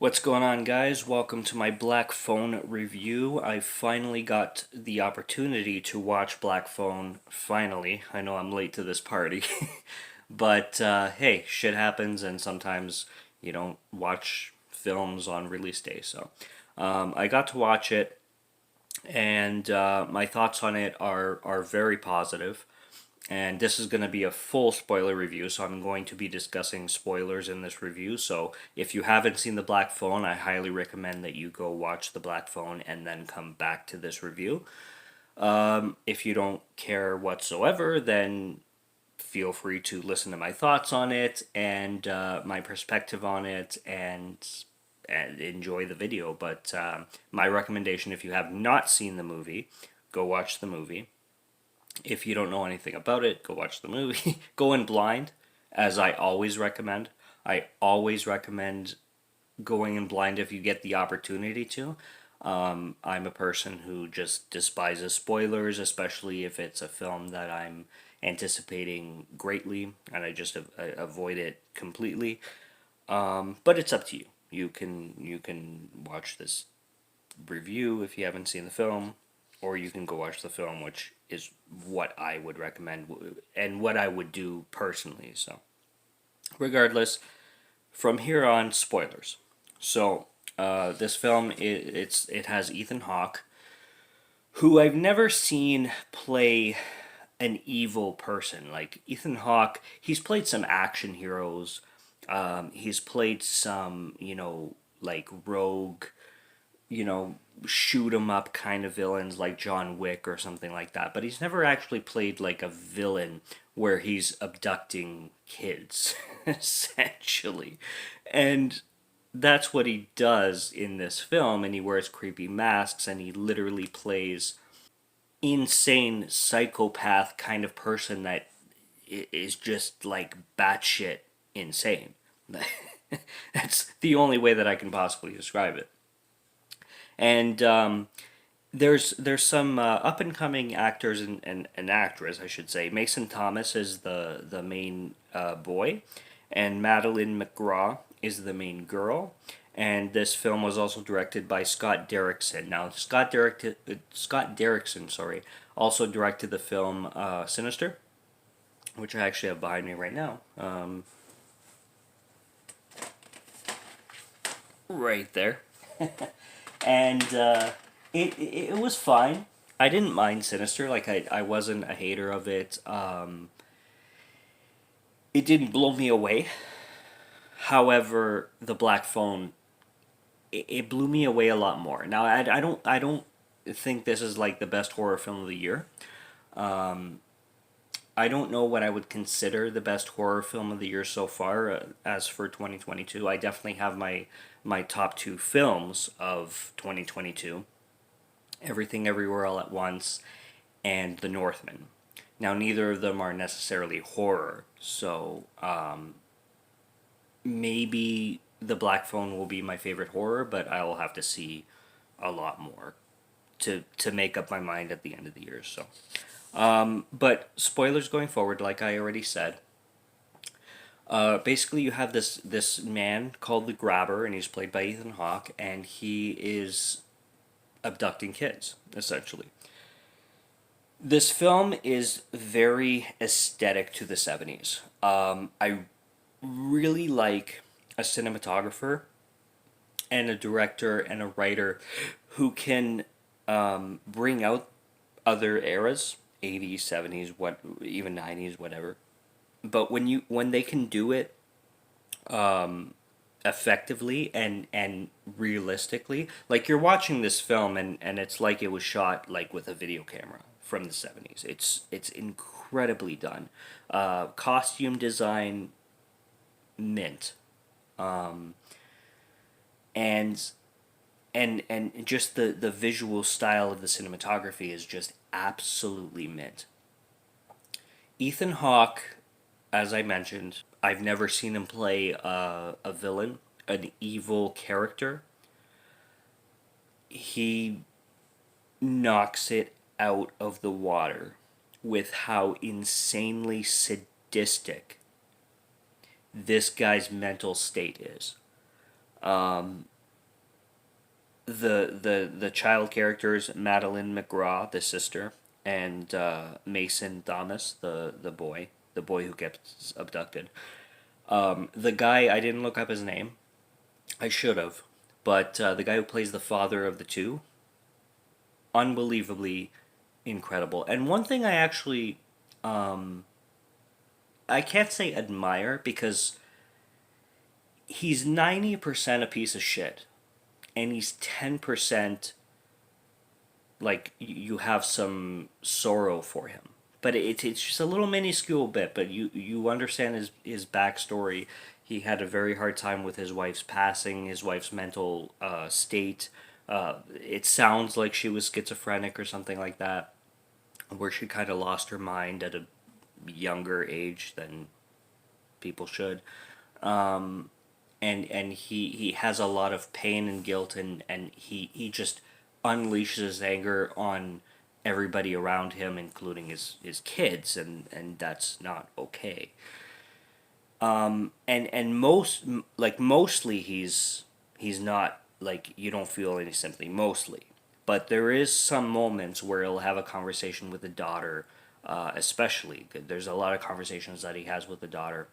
What's going on, guys? Welcome to my Black Phone review. I finally got the opportunity to watch Black Phone, finally. I know I'm late to this party, but hey, shit happens, and sometimes you don't watch films on release day. So I got to watch it, and my thoughts on it are very positive. And this is going to be a full spoiler review, so I'm going to be discussing spoilers in this review. So if you haven't seen The Black Phone, I highly recommend that you go watch The Black Phone and then come back to this review. If you don't care whatsoever, then feel free to listen to my thoughts on it and my perspective on it and enjoy the video. But my recommendation, if you have not seen the movie, go watch the movie. If you don't know anything about it, go watch the movie. Go in blind, as I always recommend. I always recommend going in blind if you get the opportunity to. I'm a person who just despises spoilers, especially if it's a film that I'm anticipating greatly, and I just avoid it completely. But it's up to you. You can watch this review if you haven't seen the film, or you can go watch the film, which is what I would recommend and what I would do personally. So, regardless, from here on, spoilers. So, this film it has Ethan Hawke, who I've never seen play an evil person. Like Ethan Hawke, he's played some action heroes. He's played some, like rogue, shoot 'em up kind of villains like John Wick or something like that. But he's never actually played like a villain where he's abducting kids, essentially. And that's what he does in this film, and he wears creepy masks and he literally plays insane psychopath kind of person that is just like batshit insane. That's the only way that I can possibly describe it. And there's some up and coming actors and actress, I should say. Mason Thomas is the main boy, and Madeline McGraw is the main girl. And this film was also directed by Scott Derrickson. Now, Scott Derrickson, sorry, also directed the film Sinister, which I actually have behind me right now. Right there. And it was fine. I didn't mind Sinister. Like I wasn't a hater of it. It didn't blow me away. However, The Black Phone, it blew me away a lot more. Now I don't think this is like the best horror film of the year. I don't know what I would consider the best horror film of the year so far. As for 2022, I definitely have my top two films of 2022: Everything Everywhere All at Once and The Northman. Now, neither of them are necessarily horror, so maybe The Black Phone will be my favorite horror, but I will have to see a lot more to make up my mind at the end of the year. So, but spoilers going forward, like I already said. Basically, you have this man called the Grabber, and he's played by Ethan Hawke, and he is abducting kids, essentially. This film is very aesthetic to the 70s. I really like a cinematographer and a director and a writer who can bring out other eras, 80s, 70s, what even 90s, whatever. But when they can do it effectively and realistically, like you're watching this film and it's like it was shot like with a video camera from the 70s. It's incredibly done. Costume design mint. Um, and and just the visual style of the cinematography is just absolutely mint. Ethan Hawke, as I mentioned, I've never seen him play a villain, an evil character. He knocks it out of the water with how insanely sadistic this guy's mental state is. The child characters, Madeline McGraw, the sister, and Mason Thomas, the boy who gets abducted. The guy, I didn't look up his name. I should have, but the guy who plays the father of the two, unbelievably incredible. And one thing I actually, I can't say admire because he's 90% a piece of shit, and he's 10% like you have some sorrow for him. But it's just a little minuscule bit, but you understand his backstory. He had a very hard time with his wife's passing, his wife's mental state. It sounds like she was schizophrenic or something like that, where she kind of lost her mind at a younger age than people should. And he has a lot of pain and guilt, and he just unleashes his anger on everybody around him, including his kids, and that's not okay. And mostly he's not like you don't feel any sympathy mostly, but there is some moments where he'll have a conversation with the daughter, especially there's a lot of conversations that he has with the daughter,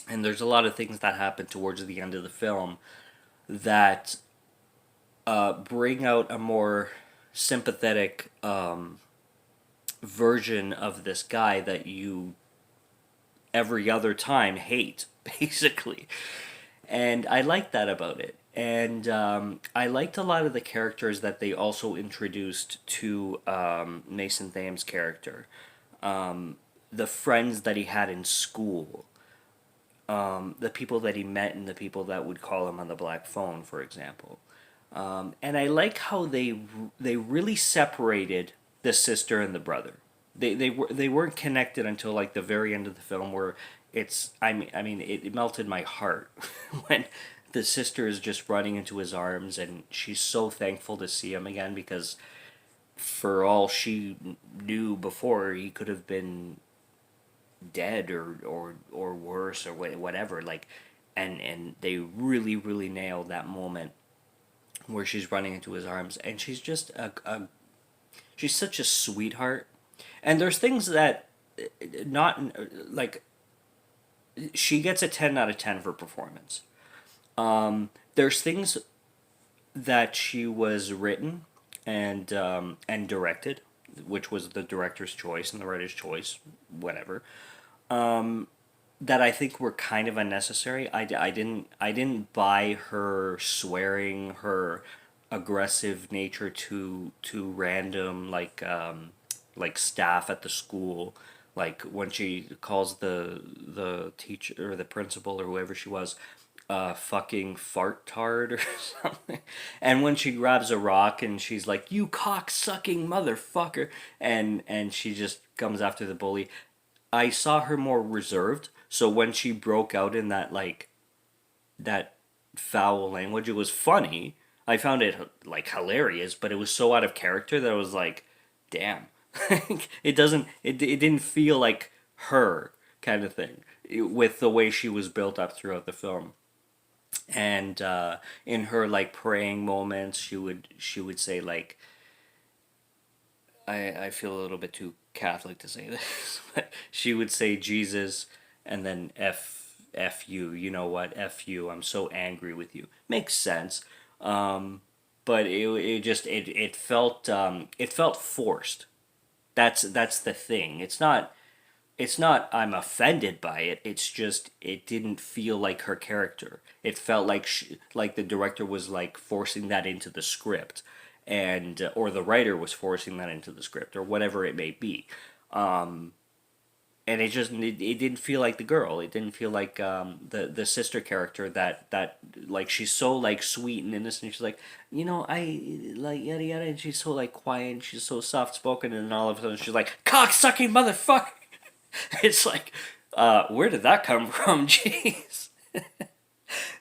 and there's a lot of things that happen towards the end of the film that bring out a more sympathetic version of this guy that you every other time hate, basically. And I liked that about it. And I liked a lot of the characters that they also introduced to Mason Thames' character. The friends that he had in school, the people that he met, and the people that would call him on the black phone, for example. And I like how they really separated the sister and the brother. They weren't connected until like the very end of the film, where it melted my heart when the sister is just running into his arms, and she's so thankful to see him again, because for all she knew before, he could have been dead or worse or whatever, like. And they really nailed that moment where she's running into his arms, and she's just she's such a sweetheart. And there's things that not like she gets a 10 out of 10 for performance. There's things that she was written and directed, which was the director's choice and the writer's choice, whatever. That I think were kind of unnecessary. I didn't buy her swearing, her aggressive nature to random like staff at the school, like when she calls the teacher or the principal or whoever she was fucking fart tard or something. And when she grabs a rock and she's like, "You cock sucking motherfucker," and she just comes after the bully. I saw her more reserved. So when she broke out in that foul language, it was funny. I found it like hilarious, but it was so out of character that I was like, damn. It didn't feel like her kind of thing with the way she was built up throughout the film. And in her like praying moments, she would say like, I feel a little bit too Catholic to say this, but she would say Jesus and then F you, you know what, F you, I'm so angry with you. Makes sense. But it felt forced. That's the thing. It's not I'm offended by it. It's just it didn't feel like her character. It felt like like the director was like forcing that into the script, and or the writer was forcing that into the script, or whatever it may be. And it didn't feel like the girl. It didn't feel like the sister character that like she's so like sweet and innocent. She's like, I like yada yada, and she's so like quiet and she's so soft spoken, and then all of a sudden she's like cock sucking motherfucker. It's like, where did that come from? Jeez.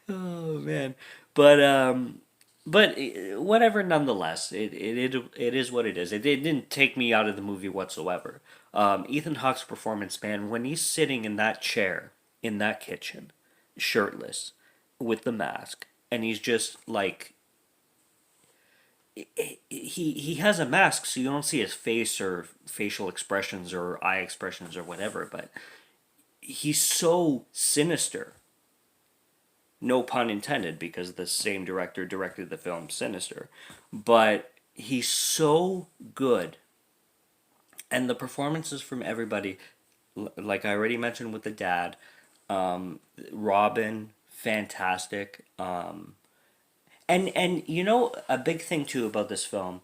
Oh man, but whatever. Nonetheless, it is what it is. It didn't take me out of the movie whatsoever. Ethan Hawke's performance, man, when he's sitting in that chair in that kitchen, shirtless, with the mask, and he's just like he has a mask, so you don't see his face or facial expressions or eye expressions or whatever. But he's so sinister. No pun intended, because the same director directed the film Sinister. But he's so good, and the performances from everybody, like I already mentioned with the dad, Robin, fantastic. And you know, a big thing too about this film,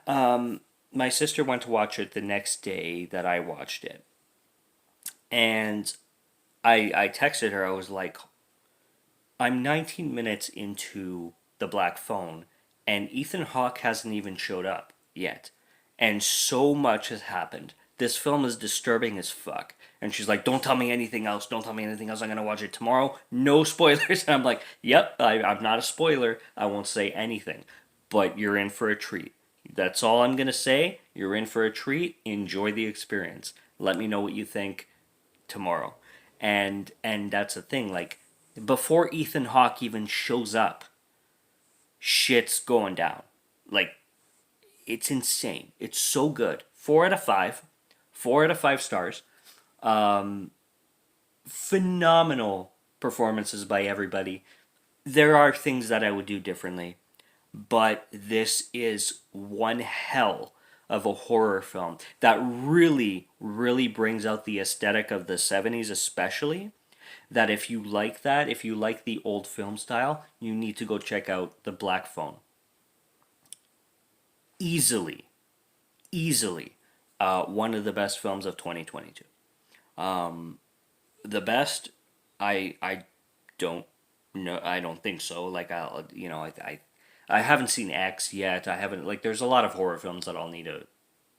my sister went to watch it the next day that I watched it, and I texted her. I was like, I'm 19 minutes into the Black Phone, and Ethan Hawke hasn't even showed up yet, and so much has happened. This film is disturbing as fuck. And she's like, "Don't tell me anything else. Don't tell me anything else. I'm gonna watch it tomorrow. No spoilers." And I'm like, "Yep, I'm not a spoiler. I won't say anything, but you're in for a treat. That's all I'm gonna say. You're in for a treat. Enjoy the experience. Let me know what you think tomorrow." And that's the thing. Like, before Ethan Hawke even shows up, shit's going down. Like, it's insane. It's so good. 4 out of 5. 4 out of 5 stars. Phenomenal performances by everybody. There are things that I would do differently, but this is one hell of a horror film that really, really brings out the aesthetic of the 70s, especially. That if you like that, if you like the old film style, you need to go check out The Black Phone. Easily, easily, one of the best films of 2022. The best, I don't know. I don't think so. Like, I haven't seen X yet. I haven't, like, there's a lot of horror films that I'll need to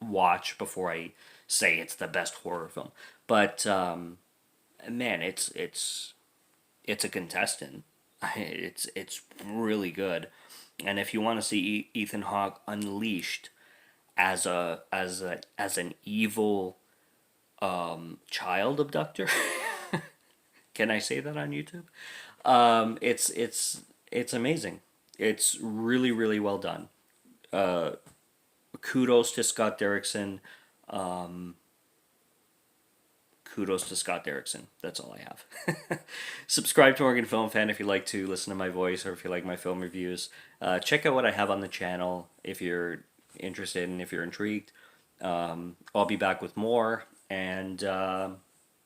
watch before I say it's the best horror film. But man, it's a contestant. It's really good. And if you want to see Ethan Hawke unleashed as an evil child abductor, can I say that on YouTube? It's amazing. It's really, really well done. Kudos to Scott Derrickson. Kudos to Scott Derrickson. That's all I have. Subscribe to Morgan Film Fan if you like to listen to my voice, or if you like my film reviews. Check out what I have on the channel if you're interested and if you're intrigued. I'll be back with more. And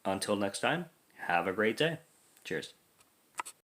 until next time, have a great day. Cheers.